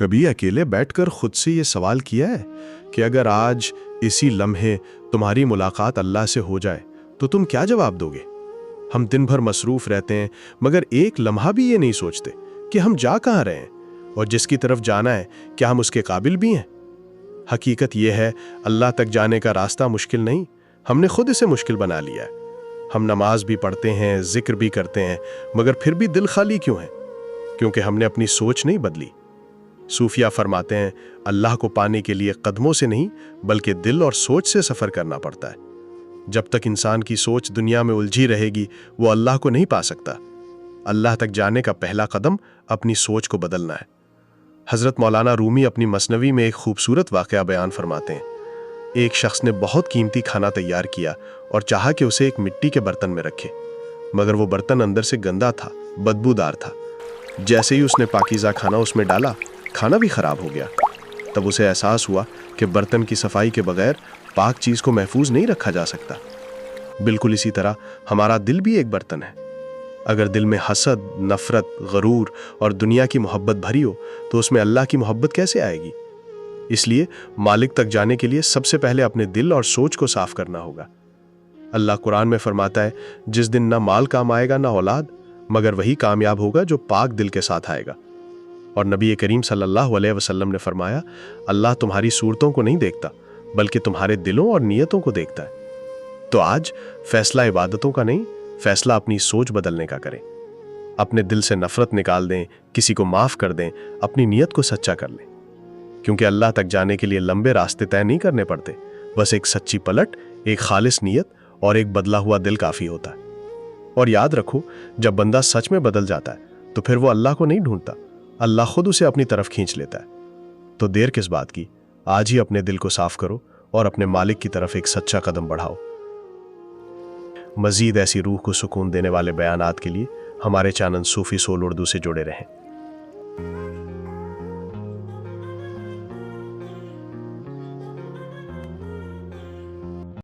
کبھی اکیلے بیٹھ کر خود سے یہ سوال کیا ہے کہ اگر آج اسی لمحے تمہاری ملاقات اللہ سے ہو جائے تو تم کیا جواب دو گے؟ ہم دن بھر مصروف رہتے ہیں مگر ایک لمحہ بھی یہ نہیں سوچتے کہ ہم جا کہاں رہے ہیں اور جس کی طرف جانا ہے کیا ہم اس کے قابل بھی ہیں؟ حقیقت یہ ہے اللہ تک جانے کا راستہ مشکل نہیں، ہم نے خود اسے مشکل بنا لیا ہے۔ ہم نماز بھی پڑھتے ہیں، ذکر بھی کرتے ہیں، مگر پھر بھی دل خالی کیوں ہے؟ کیونکہ ہم نے اپنی سوچ نہیں بدلی۔ صوفیہ فرماتے ہیں اللہ کو پانے کے لیے قدموں سے نہیں بلکہ دل اور سوچ سے سفر کرنا پڑتا ہے۔ جب تک انسان کی سوچ دنیا میں الجھی رہے گی وہ اللہ کو نہیں پا سکتا۔ اللہ تک جانے کا پہلا قدم اپنی سوچ کو بدلنا ہے۔ حضرت مولانا رومی اپنی مثنوی میں ایک خوبصورت واقعہ بیان فرماتے ہیں۔ ایک شخص نے بہت قیمتی کھانا تیار کیا اور چاہا کہ اسے ایک مٹی کے برتن میں رکھے، مگر وہ برتن اندر سے گندا تھا، بدبودار تھا۔ جیسے ہی اس نے پاکیزہ کھانا اس میں ڈالا، کھانا بھی خراب ہو گیا۔ تب اسے احساس ہوا کہ برتن کی صفائی کے بغیر پاک چیز کو محفوظ نہیں رکھا جا سکتا۔ بالکل اسی طرح ہمارا دل بھی ایک برتن ہے۔ اگر دل میں حسد، نفرت، غرور اور دنیا کی محبت بھری ہو تو اس میں اللہ کی محبت کیسے آئے گی؟ اس لیے مالک تک جانے کے لیے سب سے پہلے اپنے دل اور سوچ کو صاف کرنا ہوگا۔ اللہ قرآن میں فرماتا ہے جس دن نہ مال کام آئے گا نہ اولاد، مگر وہی کامیاب ہوگا جو پاک دل کے ساتھ آئے گا۔ اور نبی کریم صلی اللہ علیہ وسلم نے فرمایا اللہ تمہاری صورتوں کو نہیں دیکھتا بلکہ تمہارے دلوں اور نیتوں کو دیکھتا ہے۔ تو آج فیصلہ عبادتوں کا نہیں، فیصلہ اپنی سوچ بدلنے کا کریں۔ اپنے دل سے نفرت نکال دیں، کسی کو معاف کر دیں، اپنی نیت کو سچا کر لیں، کیونکہ اللہ تک جانے کے لیے لمبے راستے طے نہیں کرنے پڑتے، بس ایک سچی پلٹ، ایک خالص نیت اور ایک بدلا ہوا دل کافی ہوتا ہے۔ اور یاد رکھو جب بندہ سچ میں بدل جاتا ہے تو پھر وہ اللہ کو نہیں ڈھونڈتا، اللہ خود اسے اپنی طرف کھینچ لیتا ہے۔ تو دیر کس بات کی، آج ہی اپنے دل کو صاف کرو اور اپنے مالک کی طرف ایک سچا قدم بڑھاؤ۔ مزید ایسی روح کو سکون دینے والے بیانات کے لیے ہمارے چینل صوفی سول اردو سے جڑے رہیں۔